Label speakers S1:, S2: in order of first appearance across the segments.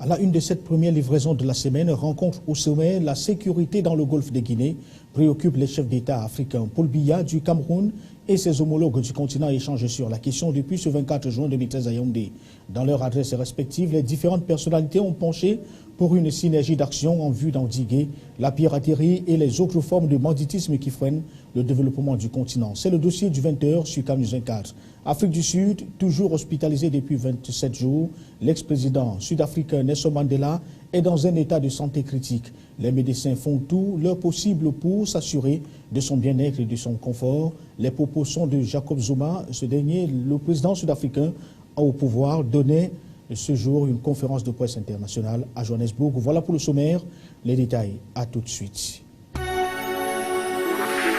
S1: À la une de cette première livraison de la semaine, rencontre au sommet, la sécurité dans le golfe de Guinée préoccupe les chefs d'État africains. Paul Biya du Cameroun et ses homologues du continent échangent sur la question depuis ce 24 juin 2013 à Yaoundé. Dans leurs adresses respectives, les différentes personnalités ont penché pour une synergie d'action en vue d'endiguer la piraterie et les autres formes de banditisme qui freinent le développement du continent. C'est le dossier du 20h sur Canal 24. Afrique du Sud, toujours hospitalisé depuis 27 jours, l'ex-président sud-africain Nelson Mandela est dans un état de santé critique. Les médecins font tout leur possible pour s'assurer de son bien-être et de son confort. Les propos sont de Jacob Zuma. Ce dernier, le président sud-africain au pouvoir, donnait ce jour une conférence de presse internationale à Johannesburg. Voilà pour le sommaire. Les détails, à tout de suite.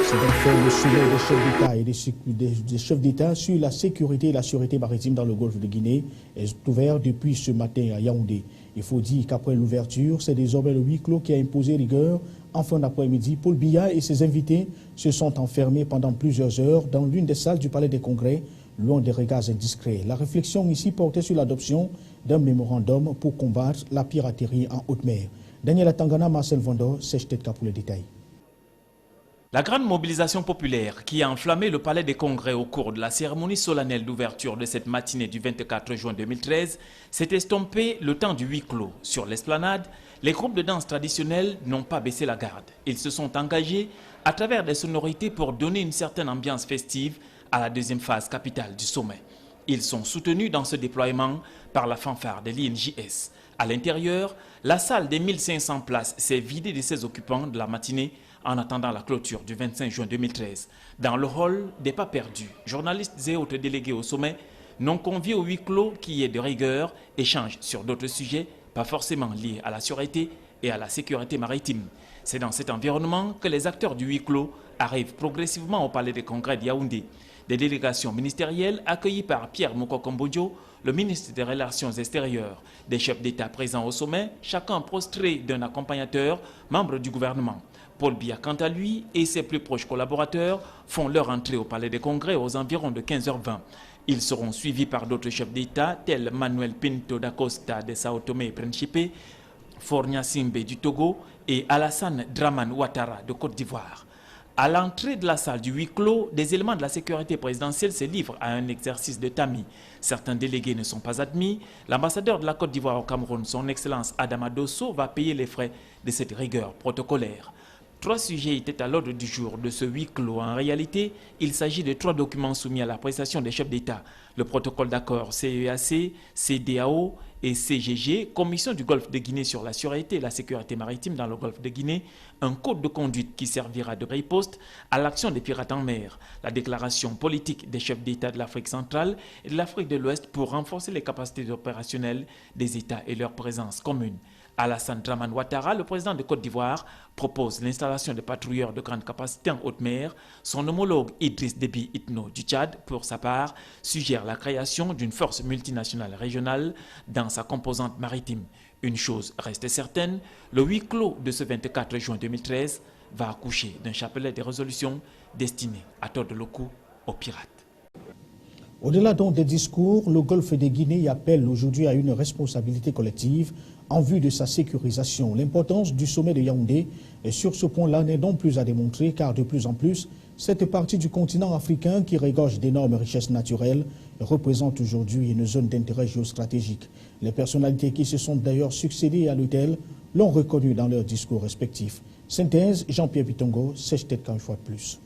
S1: C'est donc fait le sommet des chefs d'État et des chefs d'État sur la sécurité et la sûreté maritime dans le golfe de Guinée est ouvert depuis ce matin à Yaoundé. Il faut dire qu'après l'ouverture, c'est désormais le huis clos qui a imposé rigueur. En fin d'après-midi, Paul Biya et ses invités se sont enfermés pendant plusieurs heures dans l'une des salles du Palais des Congrès, loin des regards indiscrets. La réflexion ici portait sur l'adoption d'un mémorandum pour combattre la piraterie en haute mer. Daniel Atangana, Marcel Vando, Sèche-Tête pour les détails.
S2: La grande mobilisation populaire qui a enflammé le Palais des Congrès au cours de la cérémonie solennelle d'ouverture de cette matinée du 24 juin 2013 s'est estompée le temps du huis clos. Sur l'esplanade, les groupes de danse traditionnels n'ont pas baissé la garde. Ils se sont engagés à travers des sonorités pour donner une certaine ambiance festive à la deuxième phase capitale du sommet. Ils sont soutenus dans ce déploiement par la fanfare de l'INJS. À l'intérieur, la salle des 1500 places s'est vidée de ses occupants de la matinée en attendant la clôture du 25 juin 2013. Dans le hall des pas perdus, journalistes et autres délégués au sommet, non conviés au huis clos qui est de rigueur, échangent sur d'autres sujets, pas forcément liés à la sûreté et à la sécurité maritime. C'est dans cet environnement que les acteurs du huis clos arrivent progressivement au Palais des Congrès de Yaoundé. Des délégations ministérielles accueillies par Pierre Moko-Kombodjo, le ministre des Relations extérieures, des chefs d'État présents au sommet, chacun prostré d'un accompagnateur, membre du gouvernement. Paul Biya, quant à lui, et ses plus proches collaborateurs font leur entrée au Palais des Congrès aux environs de 15h20. Ils seront suivis par d'autres chefs d'État tels Manuel Pinto da Costa de Sao Tomé et Principe, Fornia Simbe du Togo et Alassane Dramane Ouattara de Côte d'Ivoire. À l'entrée de la salle du huis clos, des éléments de la sécurité présidentielle se livrent à un exercice de tamis. Certains délégués ne sont pas admis. L'ambassadeur de la Côte d'Ivoire au Cameroun, son Excellence Adama Dosso, va payer les frais de cette rigueur protocolaire. 3 sujets étaient à l'ordre du jour de ce huis clos. En réalité, il s'agit de 3 documents soumis à l'appréciation des chefs d'État. Le protocole d'accord CEAC, CEDEAO et CGG, Commission du Golfe de Guinée sur la sûreté et la sécurité maritime dans le Golfe de Guinée, un code de conduite qui servira de riposte à l'action des pirates en mer, la déclaration politique des chefs d'État de l'Afrique centrale et de l'Afrique de l'Ouest pour renforcer les capacités opérationnelles des États et leur présence commune. Alassane Dramane Ouattara, le président de Côte d'Ivoire, propose l'installation de patrouilleurs de grande capacité en haute mer. Son homologue Idriss Déby Itno du Tchad, pour sa part, suggère la création d'une force multinationale régionale dans sa composante maritime. Une chose reste certaine, le huis clos de ce 24 juin 2013 va accoucher d'un chapelet de résolutions destinées à tordre le cou aux pirates.
S1: Au-delà donc des discours, le golfe de Guinée appelle aujourd'hui à une responsabilité collective en vue de sa sécurisation. L'importance du sommet de Yaoundé sur ce point-là n'est donc plus à démontrer car de plus en plus, cette partie du continent africain qui regorge d'énormes richesses naturelles représente aujourd'hui une zone d'intérêt géostratégique. Les personnalités qui se sont d'ailleurs succédées à l'hôtel l'ont reconnu dans leurs discours respectifs. Synthèse, Jean-Pierre Pitongo, Sèche-Tête une fois de plus.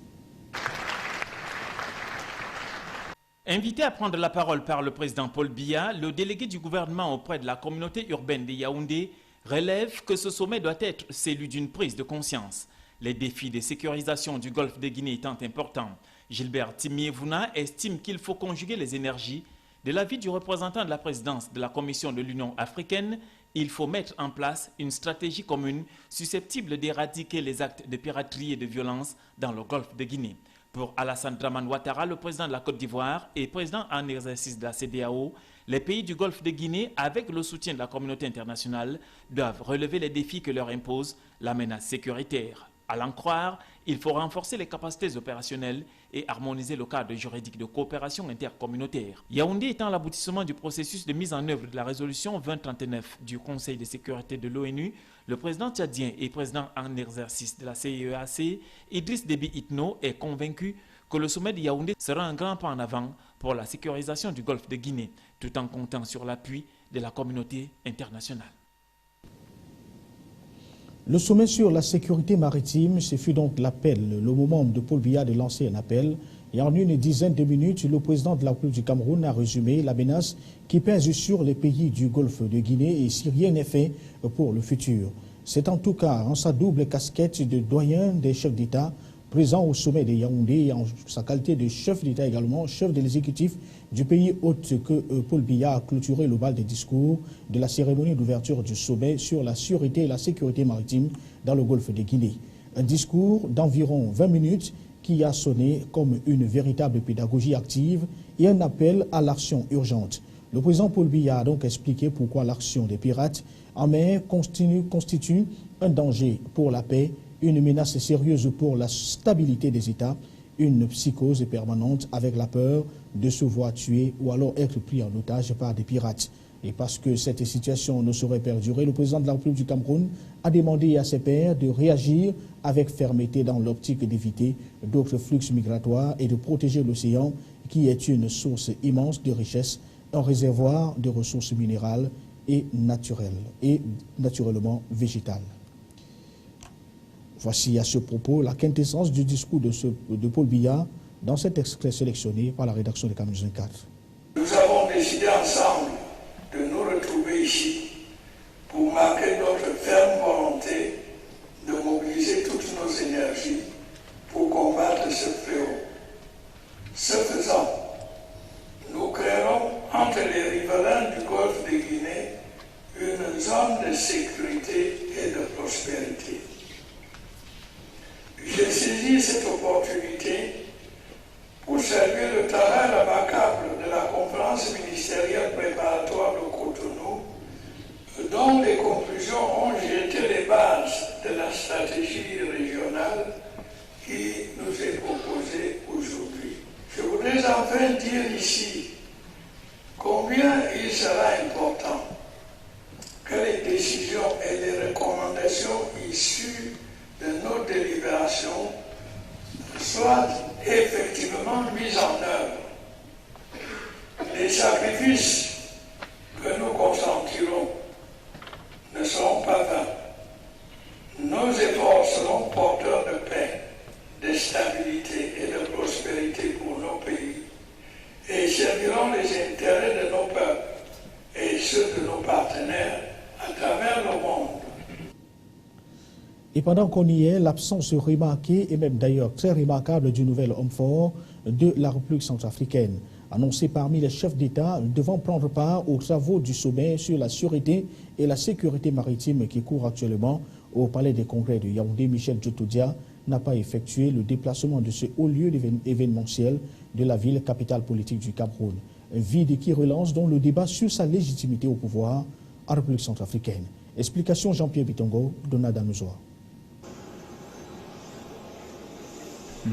S2: Invité à prendre la parole par le président Paul Biya, le délégué du gouvernement auprès de la communauté urbaine de Yaoundé relève que ce sommet doit être celui d'une prise de conscience. Les défis de sécurisation du golfe de Guinée étant importants, Gilbert Timiévouna estime qu'il faut conjuguer les énergies. De l'avis du représentant de la présidence de la Commission de l'Union africaine, il faut mettre en place une stratégie commune susceptible d'éradiquer les actes de piraterie et de violence dans le golfe de Guinée. Pour Alassane Dramane Ouattara, le président de la Côte d'Ivoire et président en exercice de la CEDEAO, les pays du Golfe de Guinée, avec le soutien de la communauté internationale, doivent relever les défis que leur impose la menace sécuritaire. À l'en croire, il faut renforcer les capacités opérationnelles et harmoniser le cadre juridique de coopération intercommunautaire. Yaoundé étant l'aboutissement du processus de mise en œuvre de la résolution 2039 du Conseil de sécurité de l'ONU, le président tchadien et président en exercice de la CEEAC, Idriss Déby Itno, est convaincu que le sommet de Yaoundé sera un grand pas en avant pour la sécurisation du golfe de Guinée, tout en comptant sur l'appui de la communauté internationale.
S1: Le sommet sur la sécurité maritime, ce fut donc l'appel, le moment de Paul Biya de lancer un appel. Et en une dizaine de minutes, le président de la République du Cameroun a résumé la menace qui pèse sur les pays du golfe de Guinée et si rien n'est fait pour le futur. C'est en tout cas en sa double casquette de doyen des chefs d'État présent au sommet de Yaoundé et en sa qualité de chef d'État également, chef de l'exécutif du pays hôte que Paul Biya a clôturé le bal des discours de la cérémonie d'ouverture du sommet sur la sûreté et la sécurité maritime dans le golfe de Guinée. Un discours d'environ 20 minutes qui a sonné comme une véritable pédagogie active et un appel à l'action urgente. Le président Paul Biya a donc expliqué pourquoi l'action des pirates en mer constitue un danger pour la paix, une menace sérieuse pour la stabilité des États, une psychose permanente avec la peur de se voir tuer ou alors être pris en otage par des pirates. Et parce que cette situation ne saurait perdurer, le président de la République du Cameroun a demandé à ses pairs de réagir avec fermeté dans l'optique d'éviter d'autres flux migratoires et de protéger l'océan qui est une source immense de richesse, un réservoir de ressources minérales et naturelles et naturellement végétales. Voici à ce propos la quintessence du discours de Paul Biya dans cet extrait sélectionné par la rédaction de Cameroun 24.
S3: Nous avons décidé ensemble de nous retrouver ici pour marquer notre ferme volonté de mobiliser toutes nos énergies pour combattre ce fléau. Ce faisant, nous créerons entre les riverains du golfe de Guinée une zone de sécurité et de prospérité. J'ai saisi cette opportunité pour saluer le travail remarquable de la conférence ministérielle préparatoire de Cotonou, dont les conclusions ont jeté les bases de la stratégie régionale qui nous est proposée aujourd'hui. Je voudrais enfin dire ici combien il sera important que les décisions et les recommandations issues de nos délibérations soient effectivement mises en œuvre. Les sacrifices que nous consentirons ne seront pas vains. Nos efforts seront porteurs de paix, de stabilité et de prospérité pour nos pays et serviront les intérêts de nos peuples et ceux de nos partenaires à travers le monde.
S1: Et pendant qu'on y est, l'absence remarquée et même d'ailleurs très remarquable du nouvel homme fort de la République centrafricaine, annoncé parmi les chefs d'État devant prendre part aux travaux du sommet sur la sûreté et la sécurité maritime qui court actuellement au Palais des Congrès de Yaoundé, Michel Djotodia n'a pas effectué le déplacement de ce haut lieu événementiel de la ville capitale politique du Cameroun. Un vide qui relance donc le débat sur sa légitimité au pouvoir en République centrafricaine. Explication Jean-Pierre Bitongo, Donald Anouzoa.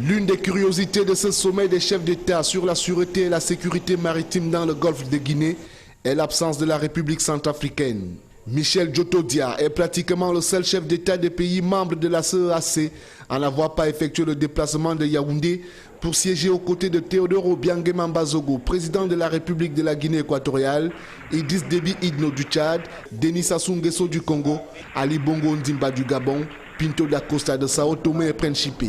S4: L'une des curiosités de ce sommet des chefs d'État sur la sûreté et la sécurité maritime dans le golfe de Guinée est l'absence de la République centrafricaine. Michel Djotodia est pratiquement le seul chef d'État des pays membres de la CEEAC à n'avoir pas effectué le déplacement de Yaoundé pour siéger aux côtés de Théodore Obiang Mambazogo, président de la République de la Guinée équatoriale, Idriss Déby Itno du Tchad, Denis Sassou Nguesso du Congo, Ali Bongo Ndimba du Gabon, Pinto da Costa de Sao Tomé et Principe.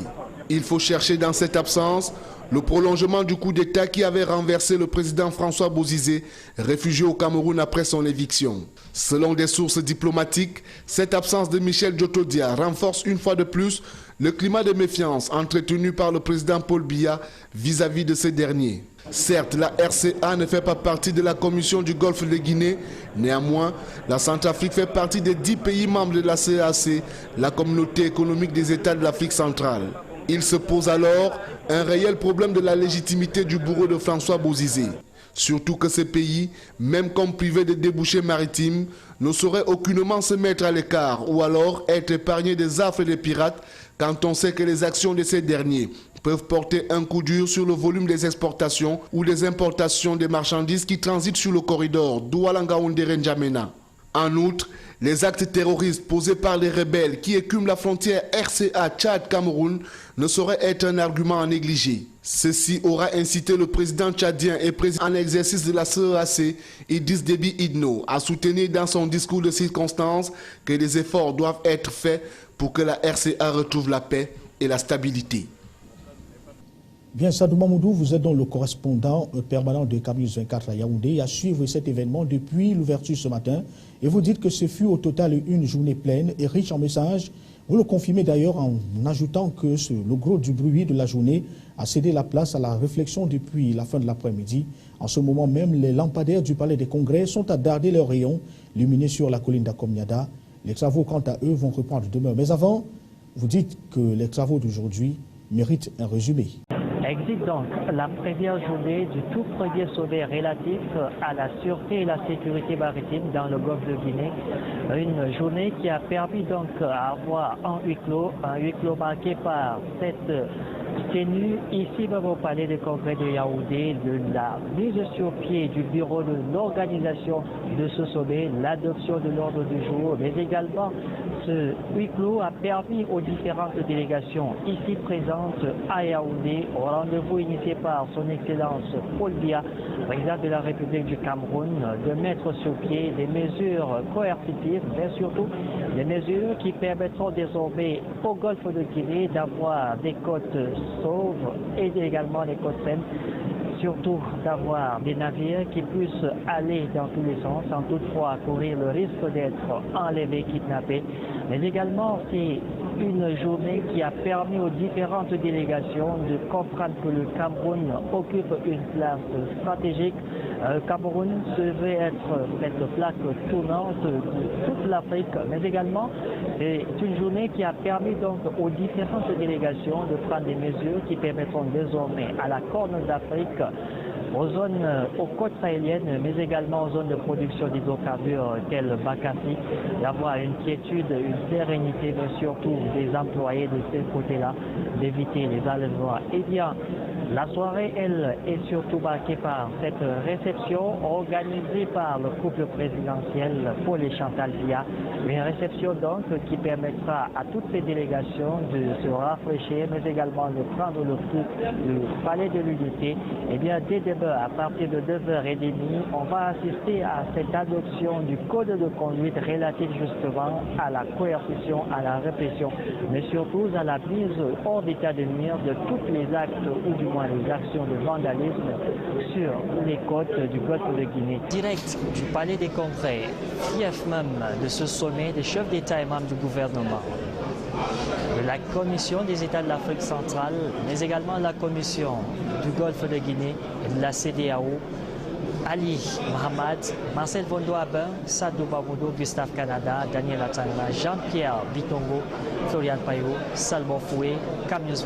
S4: Il faut chercher dans cette absence le prolongement du coup d'État qui avait renversé le président François Bozizé, réfugié au Cameroun après son éviction. Selon des sources diplomatiques, cette absence de Michel Djotodia renforce une fois de plus le climat de méfiance entretenu par le président Paul Biya vis-à-vis de ces derniers. Certes, la RCA ne fait pas partie de la commission du Golfe de Guinée. Néanmoins, la Centrafrique fait partie des 10 pays membres de la CEEAC, la communauté économique des États de l'Afrique centrale. Il se pose alors un réel problème de la légitimité du bourreau de François Bozizé. Surtout que ces pays, même comme privés de débouchés maritimes, ne sauraient aucunement se mettre à l'écart ou alors être épargnés des affres des pirates quand on sait que les actions de ces derniers peuvent porter un coup dur sur le volume des exportations ou des importations des marchandises qui transitent sur le corridor Douala-Ngaoundéré-N'Djamena. En outre, les actes terroristes posés par les rebelles qui écument la frontière RCA Tchad-Cameroun ne sauraient être un argument à négliger. Ceci aura incité le président tchadien et président en exercice de la CEAC, Idriss Déby Itno, à soutenir dans son discours de circonstance que des efforts doivent être faits pour que la RCA retrouve la paix et la stabilité.
S1: Bien, Sadou Mamoudou, vous êtes donc le correspondant permanent de Camille 24 à Yaoundé à suivre cet événement depuis l'ouverture ce matin. Et vous dites que ce fut au total une journée pleine et riche en messages. Vous le confirmez d'ailleurs en ajoutant que le gros du bruit de la journée a cédé la place à la réflexion depuis la fin de l'après-midi. En ce moment même, les lampadaires du Palais des Congrès sont à darder leurs rayons lumineux sur la colline d'Akomniada. Les travaux, quant à eux, vont reprendre demain. Mais avant, vous dites que les travaux d'aujourd'hui méritent un résumé.
S5: Existe donc la première journée du tout premier sommet relatif à la sûreté et la sécurité maritime dans le golfe de Guinée. Une journée qui a permis donc d'avoir un huis clos marqué par cette tenue ici même au Palais des Congrès de Yaoundé, de la mise sur pied du bureau de l'organisation de ce sommet, l'adoption de l'ordre du jour, mais également ce huis clos a permis aux différentes délégations ici présentes à Yaoundé, au rendez-vous initié par son Excellence Paul Biya, président de la République du Cameroun, de mettre sur pied des mesures coercitives, mais surtout des mesures qui permettront désormais au golfe de Guinée d'avoir des côtes sauves et également des côtes saines, surtout d'avoir des navires qui puissent aller dans tous les sens sans toutefois courir le risque d'être enlevés, kidnappés. Mais également, c'est une journée qui a permis aux différentes délégations de comprendre que le Cameroun occupe une place stratégique. Cameroun devait être cette plaque tournante de toute l'Afrique, mais également c'est une journée qui a permis donc aux différentes délégations de prendre des mesures qui permettront désormais à la Corne d'Afrique, aux côtes sahéliennes, mais également aux zones de production d'hydrocarbures telles Bakassi, d'avoir une quiétude, une sérénité, mais surtout des employés de ces côtés-là, d'éviter les enlèvements. Eh bien, la soirée, elle, est surtout marquée par cette réception organisée par le couple présidentiel Paul et Chantal Biya. Une réception donc qui permettra à toutes ces délégations de se rafraîchir, mais également de prendre le pouls du palais de l'unité. Eh bien, dès demain, à partir de 9h30, on va assister à cette adoption du code de conduite relatif justement à la coercition, à la répression, mais surtout à la mise hors d'état de nuire de tous les actes ou du moins les actions de vandalisme sur les côtes du golfe de Guinée. Direct du Palais des Congrès, fief même de ce sommet des chefs d'État et membres du gouvernement, de la Commission des États de l'Afrique centrale, mais également la Commission du Golfe de Guinée et de la CEDEAO, Ali Mohamed, Marcel Vondo-Abin, Sadou Mamoudou, Gustave Canada, Daniel Atanga, Jean-Pierre Bitongo, Florian Payot, Salmon Foué, Camille.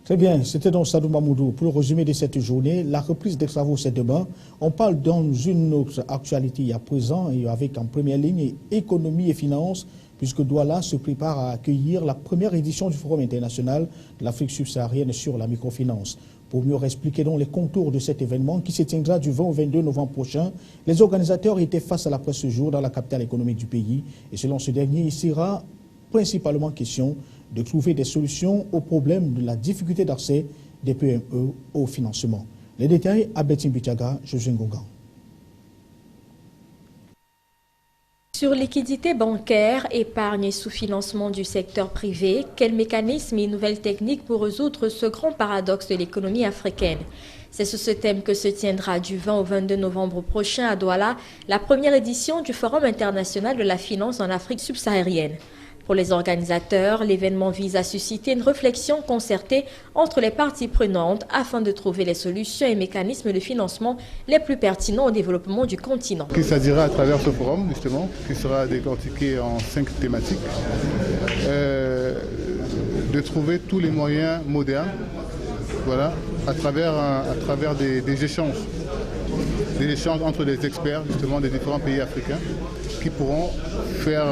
S1: Très bien, c'était donc Sadou Mamoudou. Pour le résumé de cette journée, la reprise des travaux c'est demain. On parle dans une autre actualité à présent et avec en première ligne économie et finances, puisque Douala se prépare à accueillir la première édition du Forum international de l'Afrique subsaharienne sur la microfinance. Pour mieux expliquer donc les contours de cet événement qui se tiendra du 20 au 22 novembre prochain, les organisateurs étaient face à la presse ce jour dans la capitale économique du pays. Et selon ce dernier, il sera principalement question de trouver des solutions aux problèmes de la difficulté d'accès des PME au financement. Les détails à Betty Bichaga, José Ngongan.
S6: Sur liquidité bancaire, épargne et sous-financement du secteur privé, quels mécanismes et nouvelles techniques pour résoudre ce grand paradoxe de l'économie africaine? C'est sur ce thème que se tiendra du 20 au 22 novembre prochain à Douala la première édition du Forum international de la finance en Afrique subsaharienne. Pour les organisateurs, l'événement vise à susciter une réflexion concertée entre les parties prenantes afin de trouver les solutions et mécanismes de financement les plus pertinents au développement du continent.
S7: Il s'agira à travers ce forum, justement, qui sera décortiqué en 5 thématiques, de trouver tous les moyens modernes, voilà, à travers des échanges entre les experts, justement, des différents pays africains, qui pourront faire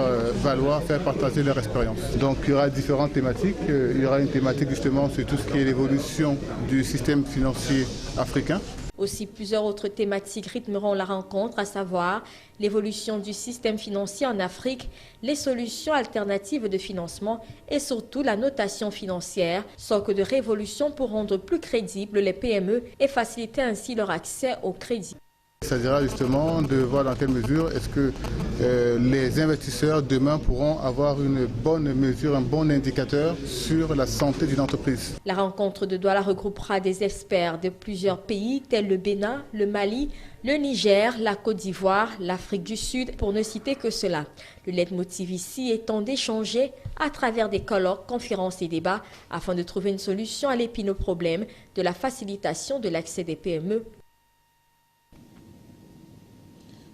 S7: valoir, faire partager leur expérience. Donc il y aura différentes thématiques. Il y aura une thématique justement sur tout ce qui est l'évolution du système financier africain.
S6: Aussi, plusieurs autres thématiques rythmeront la rencontre, à savoir l'évolution du système financier en Afrique, les solutions alternatives de financement et surtout la notation financière, socle de révolution pour rendre plus crédibles les PME et faciliter ainsi leur accès au crédit.
S7: Il s'agira justement de voir dans quelle mesure est-ce que les investisseurs demain pourront avoir une bonne mesure, un bon indicateur sur la santé d'une entreprise.
S6: La rencontre de Douala regroupera des experts de plusieurs pays tels le Bénin, le Mali, le Niger, la Côte d'Ivoire, l'Afrique du Sud, pour ne citer que cela. Le leitmotiv ici étant d'échanger à travers des colloques, conférences et débats afin de trouver une solution à l'épineux problème de la facilitation de l'accès des PME.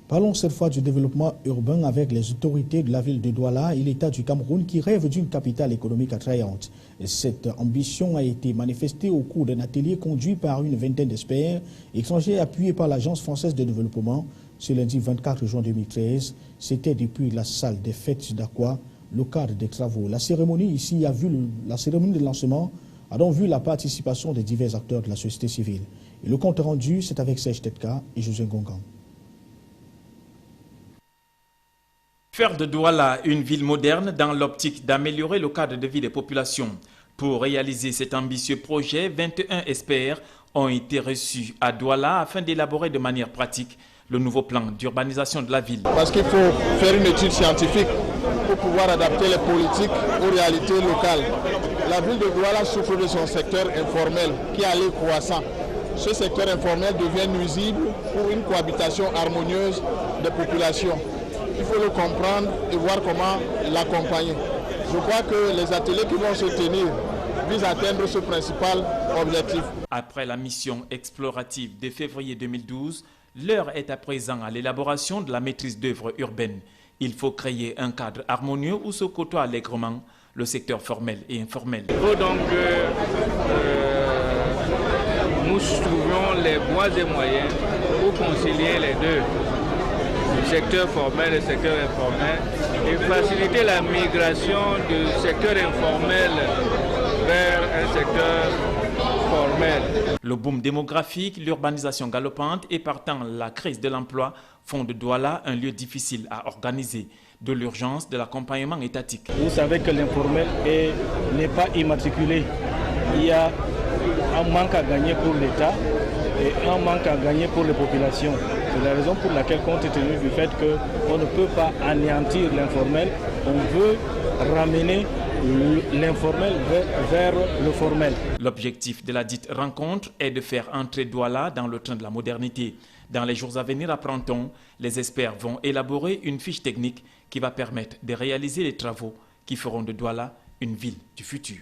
S1: Parlons cette fois du développement urbain avec les autorités de la ville de Douala et l'État du Cameroun qui rêvent d'une capitale économique attrayante. Cette ambition a été manifestée au cours d'un atelier conduit par une vingtaine d'experts étrangers appuyés par l'Agence française de développement ce lundi 24 juin 2013. C'était depuis la salle des fêtes d'Aqua, le cadre des travaux. La cérémonie ici la cérémonie de lancement a donc vu la participation des divers acteurs de la société civile. Et le compte rendu, c'est avec Serge Tetka et José Gongan.
S2: Faire de Douala une ville moderne dans l'optique d'améliorer le cadre de vie des populations. Pour réaliser cet ambitieux projet, 21 experts ont été reçus à Douala afin d'élaborer de manière pratique le nouveau plan d'urbanisation de la ville.
S8: Parce qu'il faut faire une étude scientifique pour pouvoir adapter les politiques aux réalités locales. La ville de Douala souffre de son secteur informel qui est allé croissant. Ce secteur informel devient nuisible pour une cohabitation harmonieuse des populations. Il faut le comprendre et voir comment l'accompagner. Je crois que les ateliers qui vont se tenir visent à atteindre ce principal objectif.
S2: Après la mission explorative de février 2012, l'heure est à présent à l'élaboration de la maîtrise d'œuvre urbaine. Il faut créer un cadre harmonieux où se côtoient allègrement le secteur formel et informel.
S9: Il faut donc que nous trouvions les voies et moyens pour concilier les deux. Le secteur formel et le secteur informel et faciliter la migration du secteur informel vers un secteur formel.
S2: Le boom démographique, l'urbanisation galopante et partant la crise de l'emploi font de Douala un lieu difficile à organiser, de l'urgence de l'accompagnement étatique.
S10: Vous savez que l'informel n'est pas immatriculé. Il y a un manque à gagner pour l'État et un manque à gagner pour les populations. C'est la raison pour laquelle, compte tenu du fait qu'on ne peut pas anéantir l'informel, on veut ramener l'informel vers le formel.
S2: L'objectif de la dite rencontre est de faire entrer Douala dans le train de la modernité. Dans les jours à venir, apprend-on, les experts vont élaborer une fiche technique qui va permettre de réaliser les travaux qui feront de Douala une ville du futur.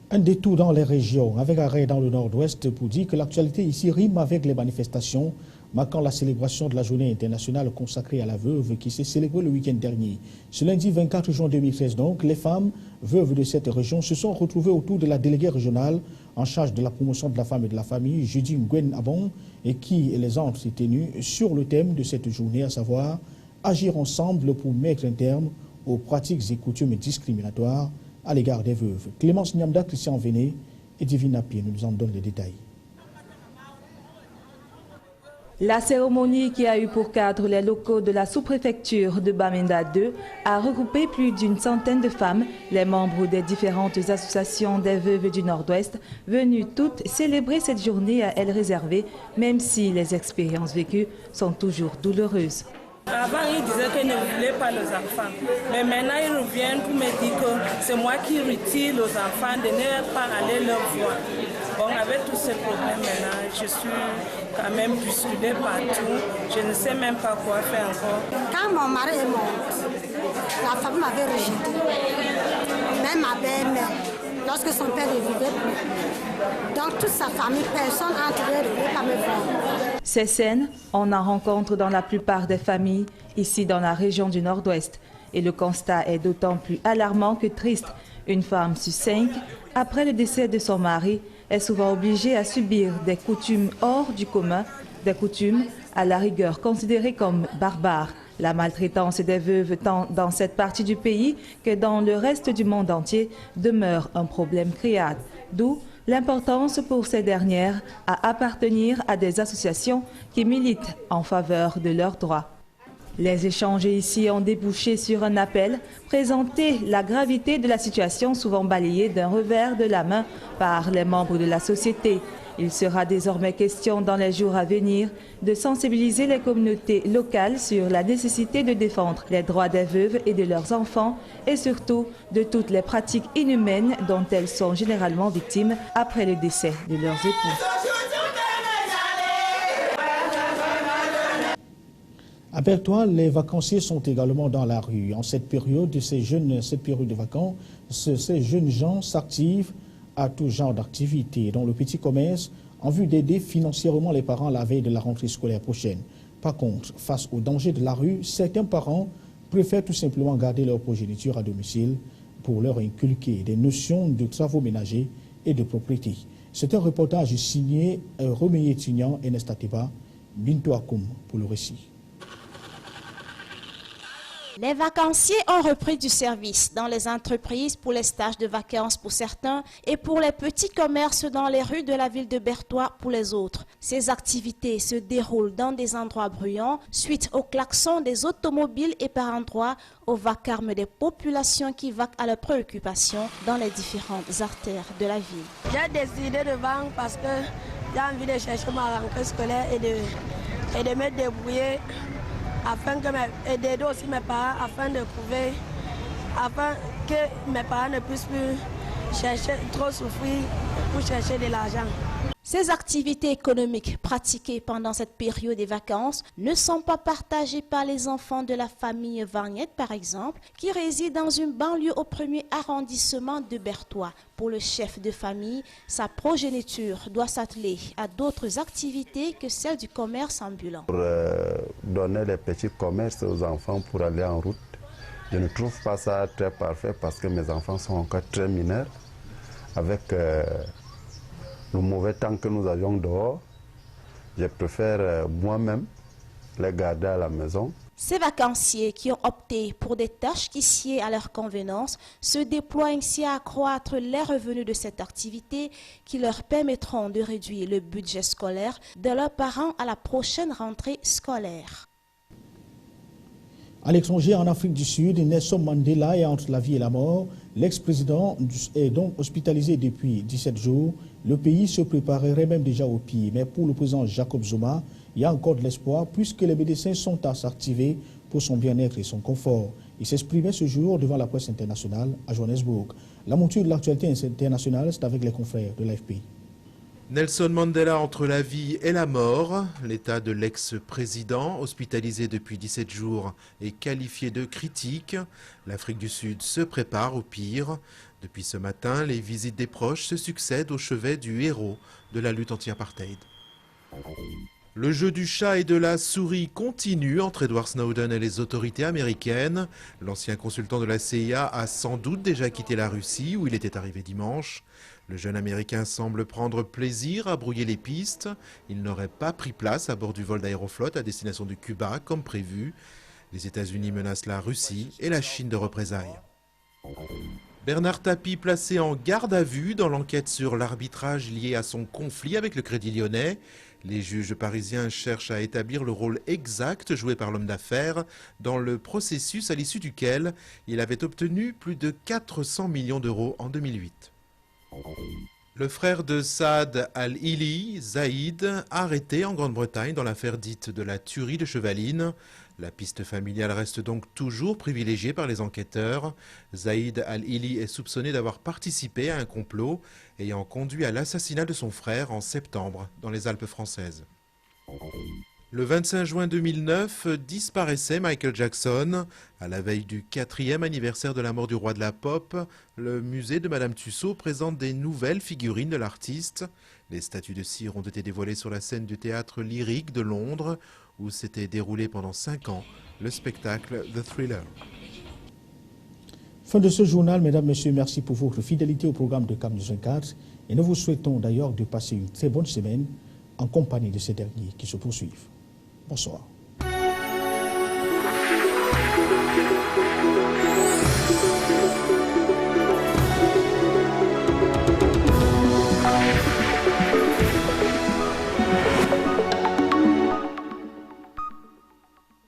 S1: Un détour dans les régions, avec arrêt dans le nord-ouest pour dire que l'actualité ici rime avec les manifestations marquant la célébration de la journée internationale consacrée à la veuve qui s'est célébrée le week-end dernier. Ce lundi 24 juin 2013 donc, les femmes veuves de cette région se sont retrouvées autour de la déléguée régionale en charge de la promotion de la femme et de la famille, Judy Ngwen Abon, et qui les ont tenues sur le thème de cette journée, à savoir agir ensemble pour mettre un terme aux pratiques et coutumes discriminatoires à l'égard des veuves. Clémence Niamda, Christian Véné et Divine Apier nous en donnent les détails.
S11: La cérémonie qui a eu pour cadre les locaux de la sous-préfecture de Bamenda 2 a regroupé plus d'une centaine de femmes, les membres des différentes associations des veuves du Nord-Ouest, venues toutes célébrer cette journée à elles réservée, même si les expériences vécues sont toujours douloureuses.
S12: Avant, ils disaient qu'ils ne voulaient pas les enfants. Mais maintenant, ils reviennent pour me dire que c'est moi qui retire les enfants de ne pas aller leur voir. Bon, avec tous ces problèmes maintenant, je suis quand même bousculée partout. Je ne sais même pas quoi faire encore.
S13: Quand mon mari est mort, la famille m'avait rejeté. Même ma belle-mère, lorsque son père ne vivait plus. Donc toute sa famille, personne n'entrait, ne voulait pas me voir.
S11: Ces scènes, on en rencontre dans la plupart des familles, ici dans la région du Nord-Ouest. Et le constat est d'autant plus alarmant que triste. Une femme sur 5, après le décès de son mari, est souvent obligée à subir des coutumes hors du commun, des coutumes, à la rigueur considérées comme barbares. La maltraitance des veuves, tant dans cette partie du pays que dans le reste du monde entier, demeure un problème criard. D'où l'importance pour ces dernières à appartenir à des associations qui militent en faveur de leurs droits. Les échanges ici ont débouché sur un appel, présenter la gravité de la situation souvent balayée d'un revers de la main par les membres de la société. Il sera désormais question dans les jours à venir de sensibiliser les communautés locales sur la nécessité de défendre les droits des veuves et de leurs enfants et surtout de toutes les pratiques inhumaines dont elles sont généralement victimes après le décès de leurs époux.
S1: À Bertois, les vacanciers sont également dans la rue. En cette période de vacances, ces jeunes gens s'activent à tout genre d'activités, dont le petit commerce, en vue d'aider financièrement les parents à la veille de la rentrée scolaire prochaine. Par contre, face au danger de la rue, certains parents préfèrent tout simplement garder leur progéniture à domicile pour leur inculquer des notions de travaux ménagers et de propriété. C'est un reportage signé Roméo Tignan et Nestateba, Bintou Akoum pour le récit.
S14: Les vacanciers ont repris du service dans les entreprises pour les stages de vacances pour certains et pour les petits commerces dans les rues de la ville de Bertois pour les autres. Ces activités se déroulent dans des endroits bruyants suite au klaxon des automobiles et par endroits au vacarme des populations qui vaquent à leurs préoccupations dans les différentes artères de la ville.
S15: J'ai décidé de vendre parce que j'ai envie de chercher ma rentrée scolaire et de me débrouiller afin d'aider aussi mes parents, afin que mes parents ne puissent plus trop souffrir pour chercher de l'argent.
S14: Ces activités économiques pratiquées pendant cette période des vacances ne sont pas partagées par les enfants de la famille Varniette, par exemple, qui réside dans une banlieue au 1er arrondissement de Bertois. Pour le chef de famille, sa progéniture doit s'atteler à d'autres activités que celles du commerce ambulant.
S16: Pour donner les petits commerces aux enfants pour aller en route, je ne trouve pas ça très parfait parce que mes enfants sont encore très mineurs. Avec le mauvais temps que nous avions dehors, je préfère moi-même les garder à la maison.
S14: Ces vacanciers qui ont opté pour des tâches qui sied à leur convenance se déploient ainsi à accroître les revenus de cette activité qui leur permettront de réduire le budget scolaire de leurs parents à la prochaine rentrée scolaire.
S1: À l'étranger, en Afrique du Sud, Nelson Mandela est entre la vie et la mort. L'ex-président est donc hospitalisé depuis 17 jours. Le pays se préparerait même déjà au pire. Mais pour le président Jacob Zuma, il y a encore de l'espoir puisque les médecins sont à s'activer pour son bien-être et son confort. Il s'exprimait ce jour devant la presse internationale à Johannesburg. La monture de l'actualité internationale, c'est avec les confrères de l'AFP.
S17: Nelson Mandela entre la vie et la mort. L'état de l'ex-président, hospitalisé depuis 17 jours, est qualifié de critique. L'Afrique du Sud se prépare au pire. Depuis ce matin, les visites des proches se succèdent au chevet du héros de la lutte anti-apartheid. Le jeu du chat et de la souris continue entre Edward Snowden et les autorités américaines. L'ancien consultant de la CIA a sans doute déjà quitté la Russie où il était arrivé dimanche. Le jeune Américain semble prendre plaisir à brouiller les pistes. Il n'aurait pas pris place à bord du vol d'Aéroflot à destination de Cuba comme prévu. Les États-Unis menacent la Russie et la Chine de représailles. Bernard Tapie placé en garde à vue dans l'enquête sur l'arbitrage lié à son conflit avec le Crédit Lyonnais. Les juges parisiens cherchent à établir le rôle exact joué par l'homme d'affaires dans le processus à l'issue duquel il avait obtenu plus de 400 millions d'euros en 2008. Le frère de Saad al-Hili, Zaïd, arrêté en Grande-Bretagne dans l'affaire dite de la tuerie de Chevaline. La piste familiale reste donc toujours privilégiée par les enquêteurs. Zaïd al-Hili est soupçonné d'avoir participé à un complot ayant conduit à l'assassinat de son frère en septembre dans les Alpes françaises. Le 25 juin 2009, disparaissait Michael Jackson. À la veille du 4e anniversaire de la mort du roi de la pop, le musée de Madame Tussauds présente des nouvelles figurines de l'artiste. Les statues de cire ont été dévoilées sur la scène du théâtre lyrique de Londres, où s'était déroulé pendant 5 ans le spectacle The Thriller.
S1: Fin de ce journal, mesdames, messieurs, merci pour votre fidélité au programme de CAM News 24 et nous vous souhaitons d'ailleurs de passer une très bonne semaine. en compagnie de ces derniers qui se poursuivent. Bonsoir.